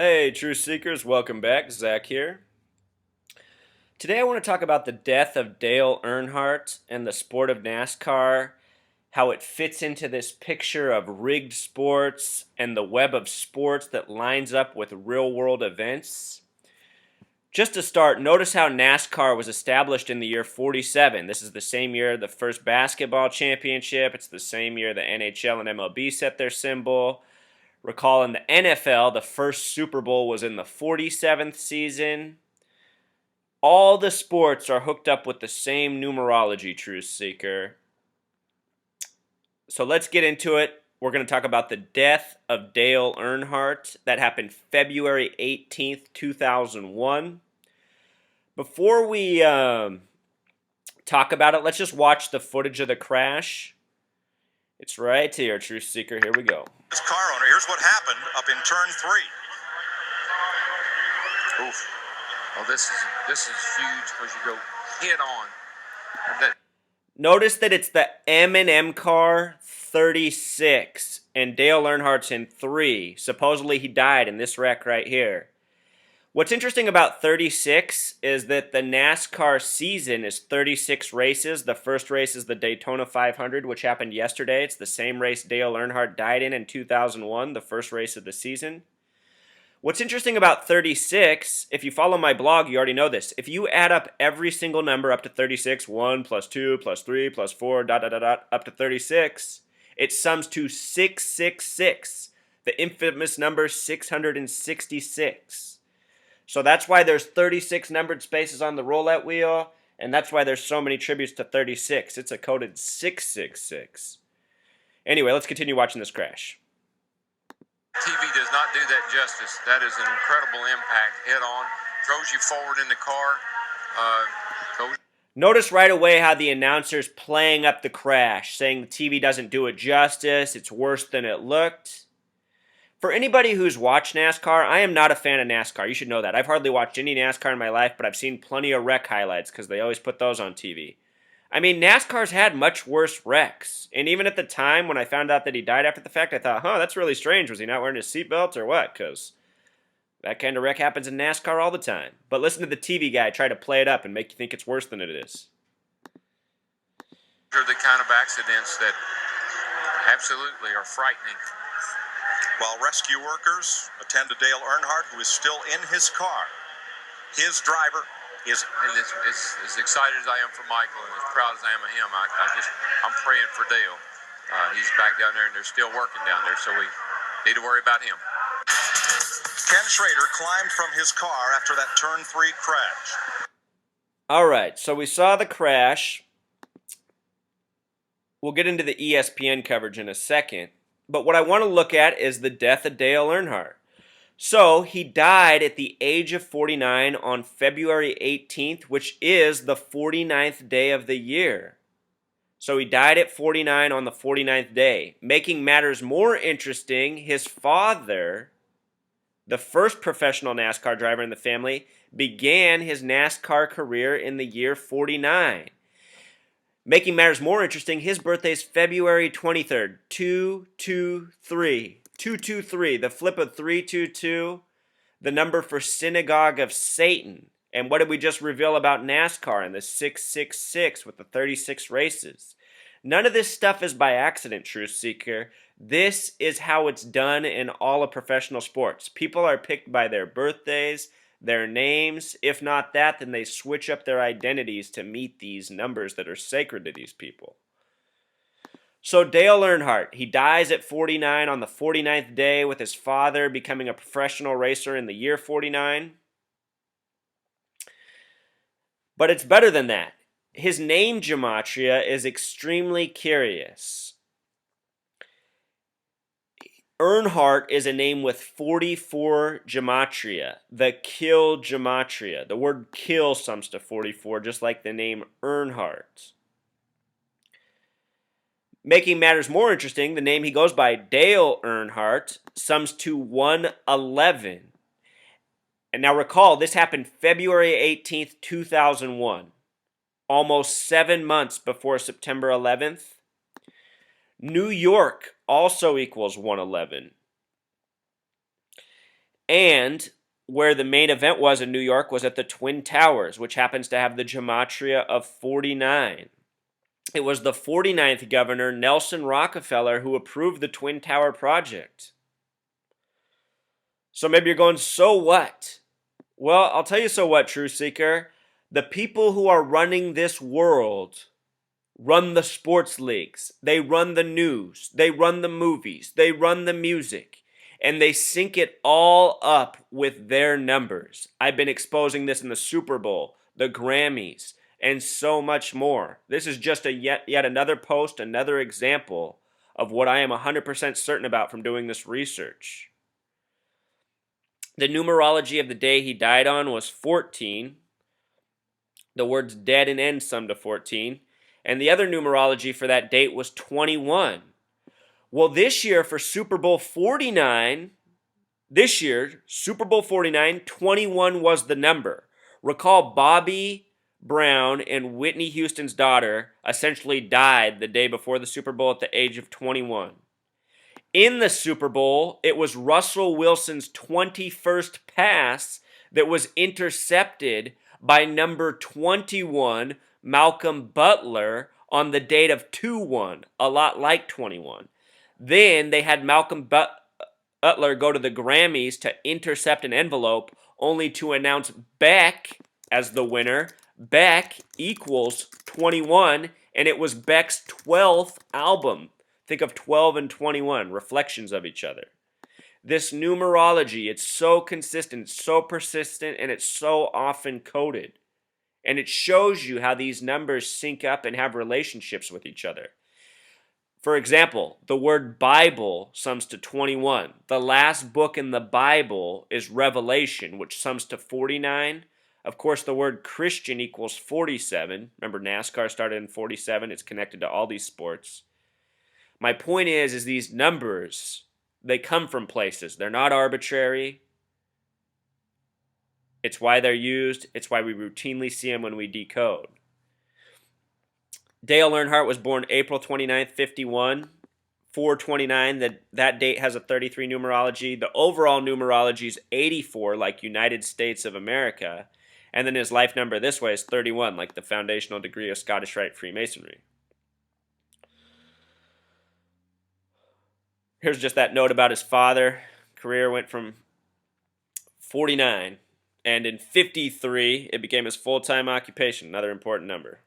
Hey, Truth Seekers, welcome back. Zach here. Today I want to talk about the death of Dale Earnhardt and the sport of NASCAR, how it fits into this picture of rigged sports and the web of sports that lines up with real world events. Just to start, notice how NASCAR was established in the year 47. This is the same year the first basketball championship. It's the same year the NHL and MLB set their symbol. Recall in the NFL, the first Super Bowl was in the 47th season. All the sports are hooked up with the same numerology, Truth Seeker. So let's get into it. We're going to talk about the death of Dale Earnhardt. That happened February 18th, 2001. Before we talk about it, let's just watch the footage of the crash. It's right here, Truth Seeker. Here we go. This car owner, here's what happened up in turn 3. Oof. Oh, this is huge because you go head on. Notice that it's the M&M car 36, and Dale Earnhardt's in 3. Supposedly he died in this wreck right here. What's interesting about 36 is that the NASCAR season is 36 races. The first race is the Daytona 500, which happened yesterday. It's the same race Dale Earnhardt died in 2001, the first race of the season. What's interesting about 36, if you follow my blog, you already know this. If you add up every single number up to 36, 1 plus 2 plus 3 plus 4, dot, dot, dot, dot, up to 36, it sums to 666, the infamous number 666. So that's why there's 36 numbered spaces on the roulette wheel, and that's why there's so many tributes to 36. It's a coded 666. Anyway, let's continue watching this crash. TV does not do that justice. That is an incredible impact. Head on, throws you forward in the car. Notice right away how the announcer's playing up the crash, saying the TV doesn't do it justice, it's worse than it looked. For anybody who's watched NASCAR, I am not a fan of NASCAR. You should know that. I've hardly watched any NASCAR in my life, but I've seen plenty of wreck highlights because they always put those on TV. I mean, NASCAR's had much worse wrecks. And even at the time when I found out that he died after the fact, I thought, that's really strange. Was he not wearing his seatbelt or what? Because that kind of wreck happens in NASCAR all the time. But listen to the TV guy try to play it up and make you think it's worse than it is. They're the kind of accidents that absolutely are frightening. While rescue workers attend to Dale Earnhardt, who is still in his car, his driver is... And as excited as I am for Michael and as proud as I am of him, I'm praying for Dale. He's back down there and they're still working down there, so we need to worry about him. Ken Schrader climbed from his car after that turn 3 crash. All right, so we saw the crash. We'll get into the ESPN coverage in a second. But what I want to look at is the death of Dale Earnhardt. So he died at the age of 49 on February 18th, which is the 49th day of the year. So he died at 49 on the 49th day. Making matters more interesting, his father, the first professional NASCAR driver in the family, began his NASCAR career in the year 49. Making matters more interesting, his birthday is February 23rd, 223. 223, the flip of 322, the number for Synagogue of Satan. And what did we just reveal about NASCAR and the 666 with the 36 races? None of this stuff is by accident, Truth Seeker. This is how it's done in all of professional sports. People are picked by their birthdays, their names. If not that, then they switch up their identities to meet these numbers that are sacred to these people. So Dale Earnhardt, he dies at 49 on the 49th day with his father becoming a professional racer in the year 49. But it's better than that. His name gematria is extremely curious. Earnhardt is a name with 44 gematria, the kill gematria. The word kill sums to 44, just like the name Earnhardt. Making matters more interesting, the name he goes by, Dale Earnhardt, sums to 111. And now recall, this happened February 18th, 2001, almost 7 months before September 11th. New York also equals 111. And where the main event was in New York was at the Twin Towers, which happens to have the gematria of 49. It was the 49th governor, Nelson Rockefeller, who approved the Twin Tower project. So maybe you're going, so what? Well, I'll tell you so what, True Seeker. The people who are running this world run the sports leagues. They run the news. They run the movies. They run the music. And they sync it all up with their numbers. I've been exposing this in the Super Bowl, the Grammys, and so much more. This is just yet another post, another example of what I am 100% certain about from doing this research. The numerology of the day he died on was 14. The words dead and end sum to 14. And the other numerology for that date was 21. Well, this year for Super Bowl 49, Super Bowl 49, 21 was the number. Recall Bobby Brown and Whitney Houston's daughter essentially died the day before the Super Bowl at the age of 21. In the Super Bowl, it was Russell Wilson's 21st pass that was intercepted by number 21, Malcolm Butler, on the date of 2-1, a lot like 21. Then they had Malcolm Butler go to the Grammys to intercept an envelope, only to announce Beck as the winner. Beck equals 21, and it was Beck's 12th album. Think of 12 and 21, reflections of each other. This numerology, it's so consistent, so persistent, and it's so often coded. And it shows you how these numbers sync up and have relationships with each other. For example, the word Bible sums to 21. The last book in the Bible is Revelation, which sums to 49. Of course, the word Christian equals 47. Remember, NASCAR started in 47. It's connected to all these sports. My point is these numbers, they come from places. They're not arbitrary. It's why they're used. It's why we routinely see them when we decode. Dale Earnhardt was born April 29th, 51. 429, that date has a 33 numerology. The overall numerology is 84, like United States of America. And then his life number this way is 31, like the foundational degree of Scottish Rite Freemasonry. Here's just that note about his father. Career went from 49, and in 53, it became his full-time occupation, another important number.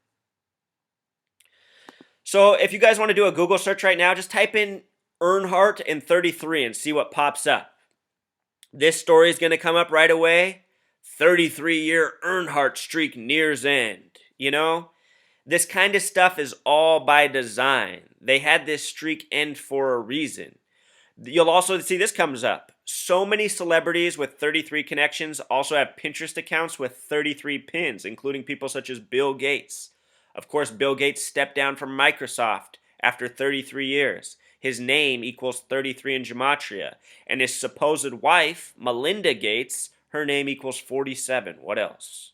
So if you guys want to do a Google search right now, just type in Earnhardt and 33 and see what pops up. This story is going to come up right away. 33-year Earnhardt streak nears end. You know, this kind of stuff is all by design. They had this streak end for a reason. You'll also see this comes up. So many celebrities with 33 connections also have Pinterest accounts with 33 pins, including people such as Bill Gates. Of course, Bill Gates stepped down from Microsoft after 33 years. His name equals 33 in gematria. And his supposed wife, Melinda Gates, her name equals 47. What else?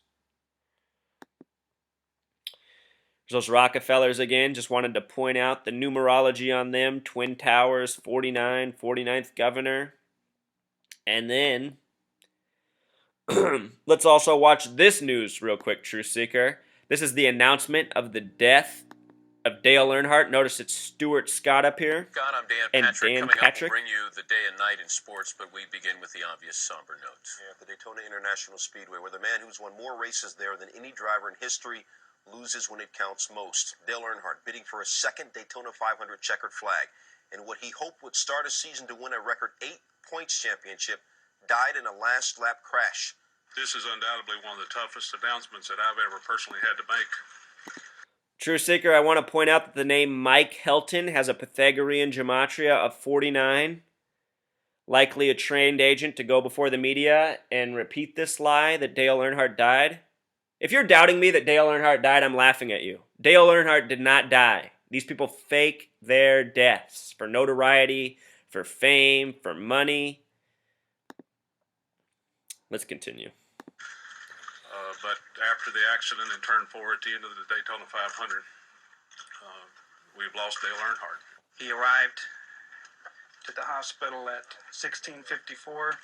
There's those Rockefellers again. Just wanted to point out the numerology on them. Twin Towers, 49, 49th governor. And then, let's also watch this news real quick, True Seeker. This is the announcement of the death of Dale Earnhardt. Notice it's Stuart Scott up here. God, I'm Dan and Patrick. Dan Coming Patrick. up, we'll bring you the day and night in sports, but we begin with the obvious somber notes. Yeah, at the Daytona International Speedway, where the man who's won more races there than any driver in history loses when it counts most. Dale Earnhardt bidding for a second Daytona 500 checkered flag. And what he hoped would start a season to win a record 8 points championship died in a last lap crash. This is undoubtedly one of the toughest announcements that I've ever personally had to make. True Seeker, I want to point out that the name Mike Helton has a Pythagorean gematria of 49. Likely a trained agent to go before the media and repeat this lie that Dale Earnhardt died. If you're doubting me that Dale Earnhardt died, I'm laughing at you. Dale Earnhardt did not die. These people fake their deaths for notoriety, for fame, for money. Let's continue. But after the accident in turn 4 at the end of the Daytona 500, we've lost Dale Earnhardt. He arrived to the hospital at 16:54.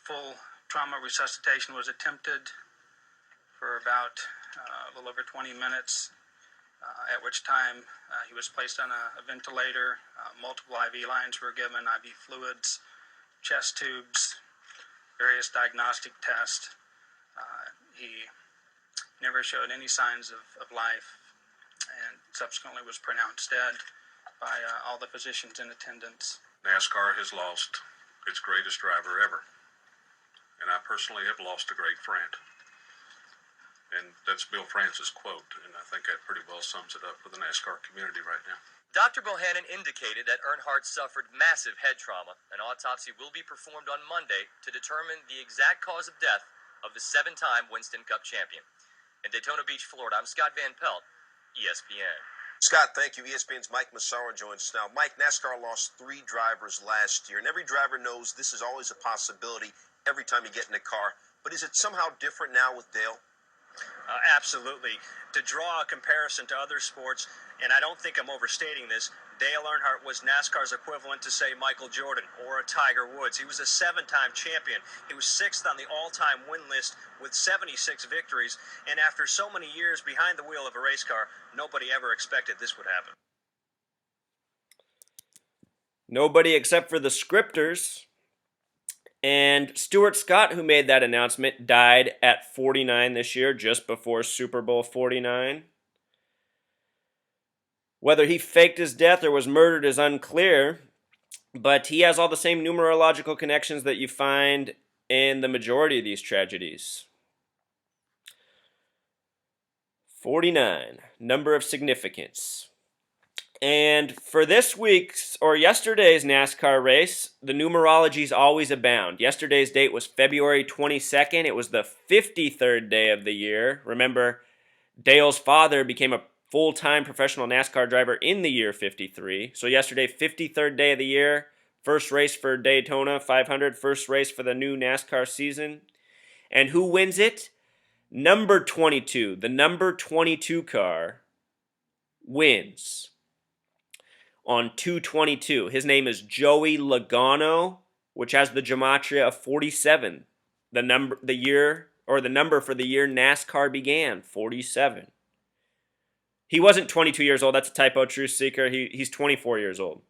full trauma resuscitation was attempted for about a little over 20 minutes, at which time he was placed on a ventilator. Multiple IV lines were given, IV fluids, chest tubes, various diagnostic tests. He never showed any signs of life, and subsequently was pronounced dead by all the physicians in attendance. NASCAR has lost its greatest driver ever, and I personally have lost a great friend. And that's Bill Francis' quote, and I think that pretty well sums it up for the NASCAR community right now. Dr. Bohannon indicated that Earnhardt suffered massive head trauma. An autopsy will be performed on Monday to determine the exact cause of death of the 7-time Winston Cup champion. In Daytona Beach, Florida, I'm Scott Van Pelt, ESPN. Scott, thank you. ESPN's Mike Massaro joins us now. Mike, NASCAR lost 3 drivers last year, and every driver knows this is always a possibility every time you get in a car. But is it somehow different now with Dale? Absolutely. To draw a comparison to other sports, and I don't think I'm overstating this, Dale Earnhardt was NASCAR's equivalent to, say, Michael Jordan or a Tiger Woods. He was a 7-time champion. He was 6th on the all-time win list with 76 victories, and after so many years behind the wheel of a race car, nobody ever expected this would happen. Nobody except for the scripters. And Stuart Scott, who made that announcement, died at 49 this year, just before Super Bowl 49. Whether he faked his death or was murdered is unclear, but he has all the same numerological connections that you find in the majority of these tragedies. 49, number of significance. And for this week's or yesterday's NASCAR race, the numerologies always abound. Yesterday's date was February 22nd. It was the 53rd day of the year. Remember, Dale's father became a full-time professional NASCAR driver in the year 53. So yesterday, 53rd day of the year, first race for Daytona 500, first race for the new NASCAR season. And who wins it? Number 22, the number 22 car wins on 222. His name is Joey Logano, which has the gematria of 47. The number for the year NASCAR began, 47. He wasn't 22 years old. That's a typo, Truth Seeker. He's 24 years old.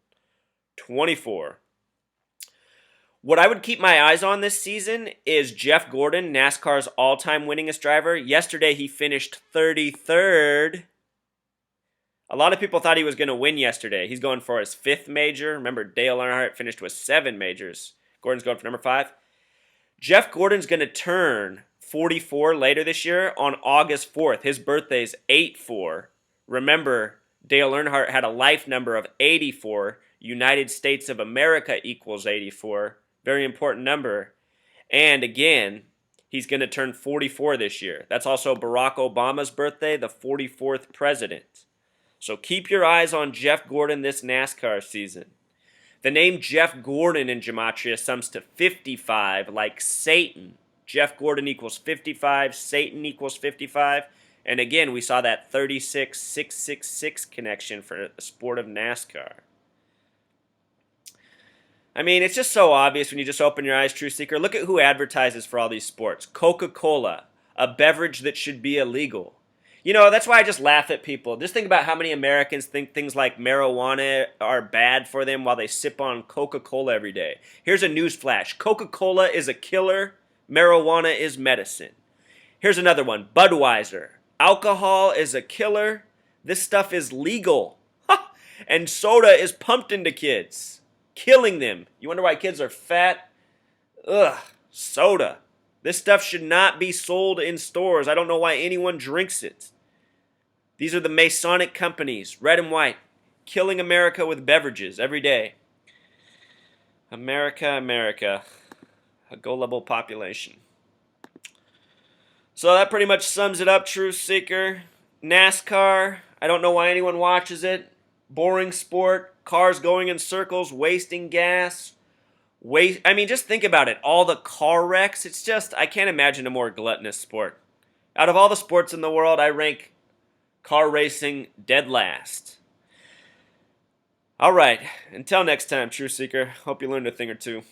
24. What I would keep my eyes on this season is Jeff Gordon, NASCAR's all-time winningest driver. Yesterday, he finished 33rd. A lot of people thought he was going to win yesterday. He's going for his 5th major. Remember, Dale Earnhardt finished with 7 majors. Gordon's going for number 5. Jeff Gordon's going to turn 44 later this year on August 4th. His birthday's 8-4. Remember, Dale Earnhardt had a life number of 84. United States of America equals 84. Very important number. And again, he's going to turn 44 this year. That's also Barack Obama's birthday, the 44th president. So keep your eyes on Jeff Gordon this NASCAR season. The name Jeff Gordon in gematria sums to 55, like Satan. Jeff Gordon equals 55, Satan equals 55. And again, we saw that 36-666 connection for the sport of NASCAR. I mean, it's just so obvious when you just open your eyes, True Seeker. Look at who advertises for all these sports. Coca-Cola, a beverage that should be illegal. You know, that's why I just laugh at people. Just think about how many Americans think things like marijuana are bad for them while they sip on Coca-Cola every day. Here's a news flash. Coca-Cola is a killer. Marijuana is medicine. Here's another one. Budweiser. Alcohol is a killer. This stuff is legal. And soda is pumped into kids, killing them. You wonder why kids are fat? Ugh, soda. This stuff should not be sold in stores. I don't know why anyone drinks it. These are the Masonic companies, red and white, killing America with beverages every day. America, America, a gullible population. So that pretty much sums it up, Truth Seeker. NASCAR, I don't know why anyone watches it. Boring sport, cars going in circles, wasting gas. I mean, just think about it. All the car wrecks, it's just, I can't imagine a more gluttonous sport. Out of all the sports in the world, I rank car racing dead last. All right, until next time, True Seeker. Hope you learned a thing or two.